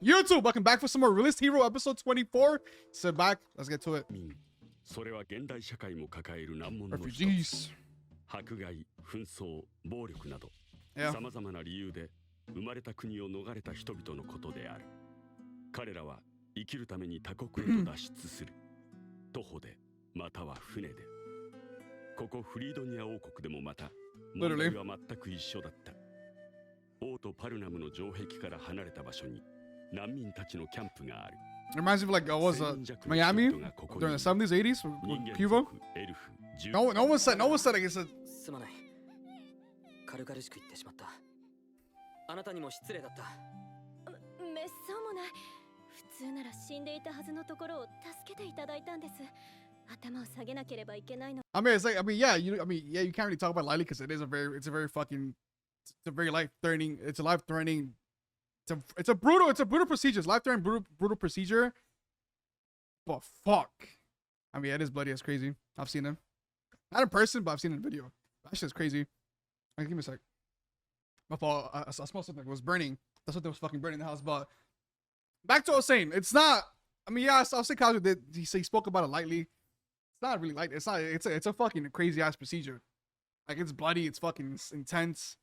YouTube, welcome back for some more Realist Hero episode 24. Sit back, let's get to it. Refugees. 迫害、紛争、暴力など、 Yeah. 様々な理由で生まれた国を逃れた人々のことである。彼らは生きるために他国へと脱出する。徒歩で、または船で。ここフリードニア王国でもまた、問題は全く一緒だった。王都パルナムの城壁から離れた場所に難民たちのキャンプがある。It reminds me of like, what was Miami during the 70s, 80s with Cuba? No one said like it's a... すまない。軽々しく言ってしまった。あなたにも失礼だった。めっそうもない。普通なら死んでいたはずのところを助けていただいたんです。頭を下げなければいけないの。I mean, it's like, yeah, you can't really talk about lightly because it's a very fucking, it's a very life-threatening, it's a brutal procedure. It's life-threatening, brutal procedure. But fuck. I mean, it is bloody as crazy. I've seen him. Not in person, but I've seen it in video. That shit's crazy. Give me a sec. My fault. I smelled something. It was burning. That's what they was fucking burning the house. But back to what I was saying. It's not, I mean, yeah, I'll say Kazu did. He spoke about it lightly. It's not really light. It's not, it's a fucking crazy ass procedure. Like, it's bloody. It's fucking intense.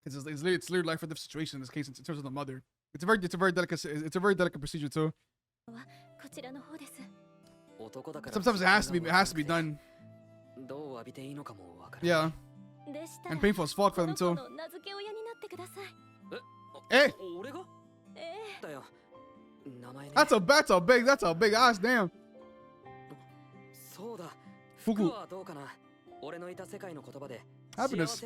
It's literally life or death situation in this case in terms of the mother. It's a very delicate procedure too. Sometimes it has to be done. Yeah. And painful as fuck for them too. Hey! That's a big ass, damn. Fuku. Happiness.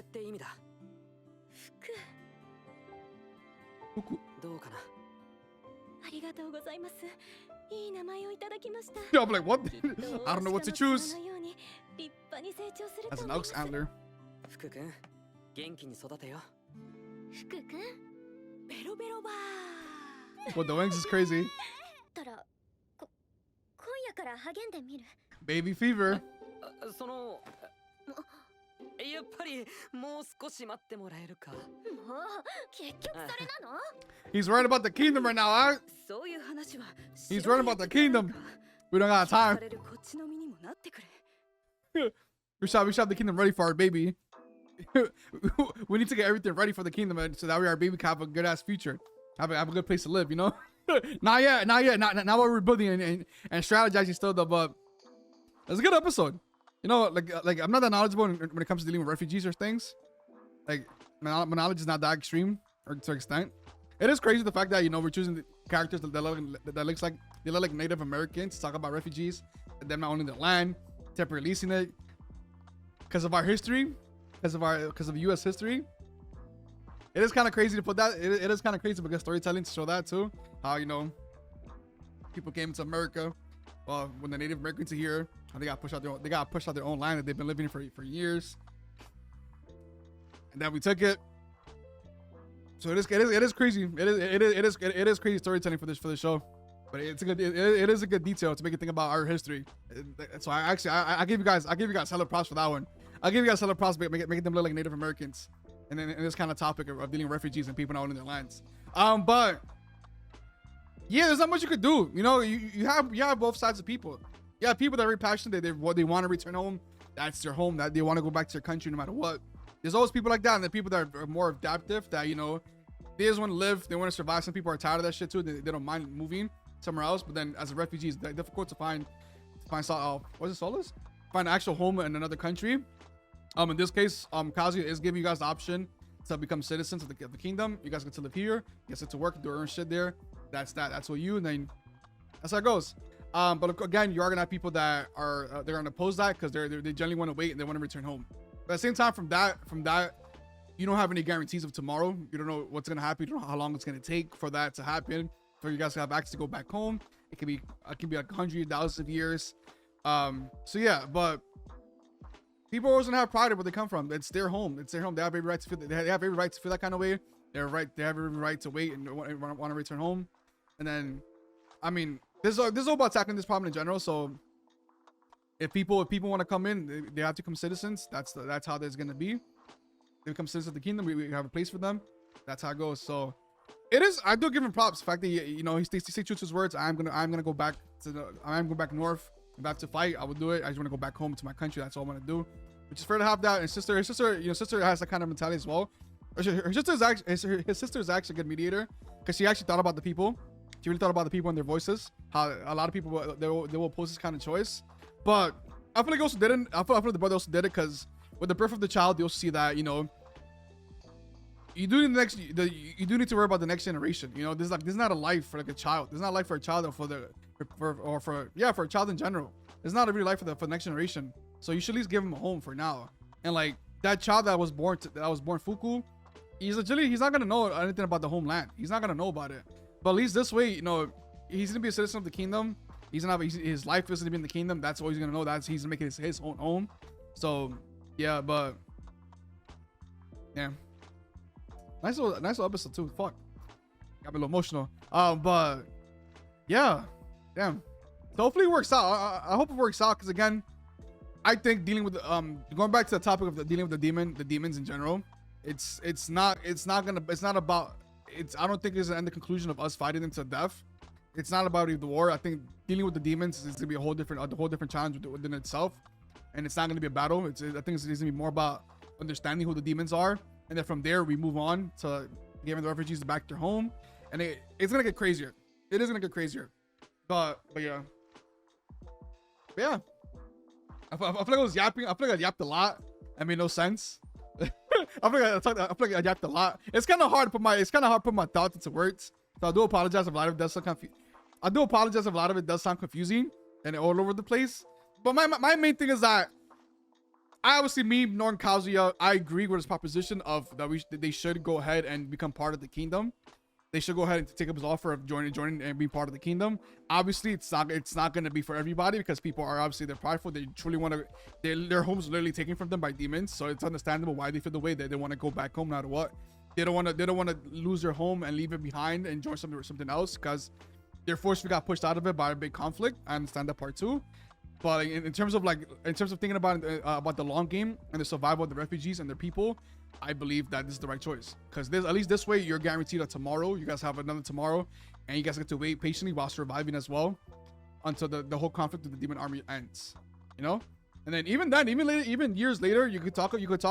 Fuku. Yo, I'm like, what? I don't know what to choose. That's an ox antler. Well, the wings is crazy. Baby fever. He's worried about the kingdom right now, huh? He's worried about the kingdom. We don't got time. We should have the kingdom ready for our baby. We need to get everything ready for the kingdom so that way our baby can have a good ass future. Have a good place to live, you know? Not yet. Not what we're building and strategizing still though, but it's a good episode. You know, like I'm not that knowledgeable when it comes to dealing with refugees or things. Like my knowledge is not that extreme or to an extent. It is crazy the fact that, you know, we're choosing the characters that look like Native Americans to talk about refugees and them not owning their land, temporarily releasing it because of our history, because of U.S. history. It is kind of crazy to put that. It is kind of crazy because storytelling to show that too. How, you know, people came to America. Well, when the Native Americans are here, they got pushed out their own land that they've been living in for years, and then we took it. So it is crazy. It is crazy storytelling for this show, but it is a good detail to make you think about our history. So I give you guys hella props for that one. I give you guys hella props making them look like Native Americans, and then in this kind of topic of dealing with refugees and people not owning their lands. But yeah, there's not much you could do. You know, you have both sides of people. You have people that are very passionate. They want to return home. That's their home. That they want to go back to their country no matter what. There's always people like that, and the people that are more adaptive. That, you know, they just want to live. They want to survive. Some people are tired of that shit too. They don't mind moving somewhere else. But then as a refugee, it's difficult to find solace? Find an actual home in another country. In this case, Kazuya is giving you guys the option to become citizens of the kingdom. You guys get to live here. You guys get to work, do your own shit there. That's what you, and then that's how it goes. But again, you are gonna have people that are they're gonna oppose that because they generally want to wait and they want to return home. But at the same time, from that, you don't have any guarantees of tomorrow. You don't know what's gonna happen. You don't know how long it's gonna take for that to happen. For you guys to have access to go back home, it can be like hundreds, thousands of years. So yeah, but people always gonna have pride of where they come from. It's their home. It's their home. They have every right to feel. They have every right to feel that kind of way. They have every right to wait and want to return home. And then, I mean, this is all about tackling this problem in general. So if people want to come in, they have to become citizens. That's how there's gonna be. They become citizens of the kingdom. We have a place for them. That's how it goes. So It is. I do give him props. The fact that you know he stays true to his words. I'm gonna go back I'm going back north. If I have to fight, I will do it. I just want to go back home to my country. That's all I want to do. Which is fair to have that. And his sister, you know, sister has that kind of mentality as well. Her sister's actually his sister is actually a good mediator because she actually thought about the people. She really thought about the people and their voices. How a lot of people they will oppose this kind of choice. But I feel like he also didn't. I feel like the brother also did it because with the birth of the child, you'll see that, you know, you do need to worry about the next generation. You know, this is not a life for like a child. This is not a life for a child or for a child in general. It's not a real life for the next generation. So you should at least give him a home for now. And like that child that was born Fuku, he's not gonna know anything about the homeland. He's not gonna know about it. But at least this way, you know, he's gonna be a citizen of the kingdom. His life is gonna be in the kingdom. That's all he's gonna know. He's gonna make it his own home. So yeah, but yeah, nice little episode too. Fuck, got me a little emotional. But yeah, damn. So hopefully it works out. I hope it works out because again, I think dealing with going back to the topic of dealing with the demons in general, it's not about. I don't think it's an end the conclusion of us fighting them to death. It's not about the war. I think dealing with the demons is gonna be a whole different challenge within itself, and it's not gonna be a battle. I think it's gonna be more about understanding who the demons are, and then from there we move on to giving the refugees back their home, and it's gonna get crazier. It is gonna get crazier, but yeah. But yeah, I feel like I was yapping. I feel like I yapped a lot. I made no sense. I feel like I yapped a lot. It's kind of hard to put my thoughts into words. So I do apologize if a lot of it does sound confusing and all over the place. But my main thing is that obviously me, Norn Kazuya, I agree with his proposition of that they should go ahead and become part of the kingdom. They should go ahead and take up his offer of joining and be part of the kingdom. Obviously, it's not going to be for everybody because people are obviously they're prideful. They truly want to. Their homes literally taken from them by demons, so it's understandable why they feel the way that they want to go back home. No matter what, they don't want to lose their home and leave it behind and join something else because they're forcefully got pushed out of it by a big conflict. I understand that part too. But in terms of thinking about the long game and the survival of the refugees and their people, I believe that this is the right choice because at least this way you're guaranteed that tomorrow you guys have another tomorrow, and you guys get to wait patiently while surviving as well until the whole conflict with the demon army ends. You know, and then even years later, you could talk about it with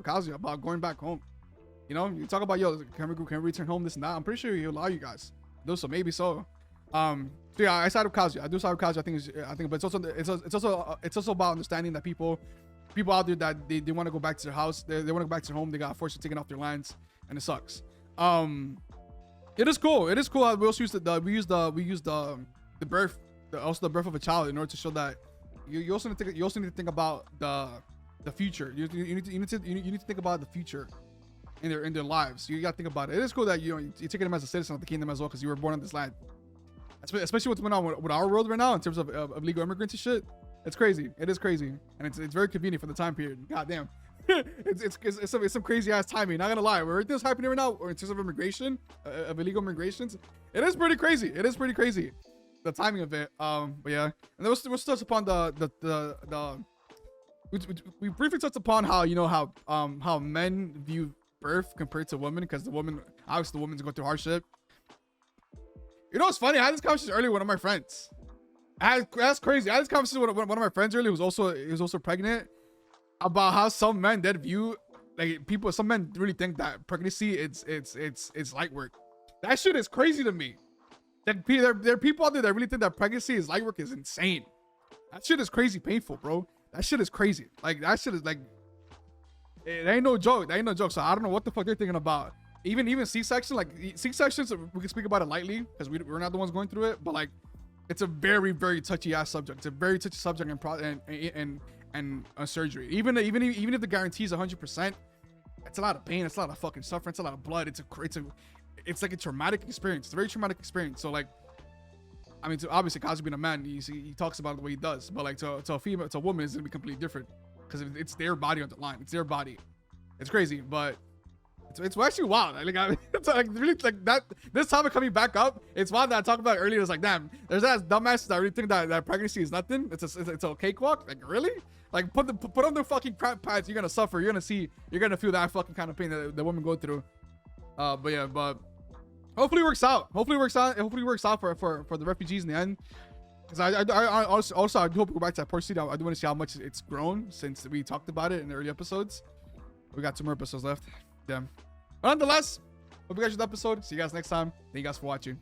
Kazuya about going back home. You know, you talk about can we return home, this and that. I'm pretty sure he'll allow you guys do so, maybe so. So yeah, I side with Kazuya. I do side with Kazuya. I think, but it's also about understanding that people out there that they want to go back to their house, they want to go back to their home, they got forced to taken off their lands, and it sucks. It is cool. We also use the birth, the birth of a child in order to show that you also need to think about the future. You need to think about the future in their lives. You got to think about it. It is cool that you're taking them as a citizen of the kingdom as well because you were born on this land. Especially what's going on with our world right now in terms of illegal immigrants and shit. It's crazy. It is crazy, and it's very convenient for the time period. God damn, it's some crazy ass timing. Not gonna lie, where everything's happening right now, or in terms of immigration, of illegal immigrations, it is pretty crazy. The timing of it. But yeah, and then we'll touch upon we briefly touched upon how men view birth compared to women because the woman's going through hardship. You know what's funny? I had this conversation earlier with one of my friends. That's crazy. I had this conversation with one of my friends earlier who was also pregnant about how some men that view some men really think that pregnancy it's light work. That shit is crazy to me. There are people out there that really think that pregnancy is light work is insane. That shit is crazy painful, bro. That shit is crazy. Like that shit is like it ain't no joke. So I don't know what the fuck they're thinking about. Even C-section, like C-sections, we can speak about it lightly because we're not the ones going through it, but like it's a very, very touchy ass subject. It's a very touchy subject and surgery. Even if the guarantee is 100%, it's a lot of pain. It's a lot of fucking suffering. It's a lot of blood. It's like a traumatic experience. It's a very traumatic experience. So like, I mean, obviously Kazuya being a man, he talks about it the way he does, but like to a female, to a woman, it's gonna be completely different because it's their body on the line. It's their body. It's crazy, but it's actually wild. It's like really like that. This topic coming back up, it's wild that I talked about it earlier. It's like, damn, there's that dumbasses that really think that pregnancy is nothing. It's a cakewalk. Like really? Like put on the fucking crap pads. You're gonna suffer. You're gonna feel that fucking kind of pain that the women go through. But yeah, but hopefully it works out. Hopefully it works out for the refugees in the end. Because I also I do hope we go back to that Port City. I do want to see how much it's grown since we talked about it in the early episodes. We got 2 more episodes left. Damn. But nonetheless, hope you guys enjoyed the episode. See you guys next time. Thank you guys for watching.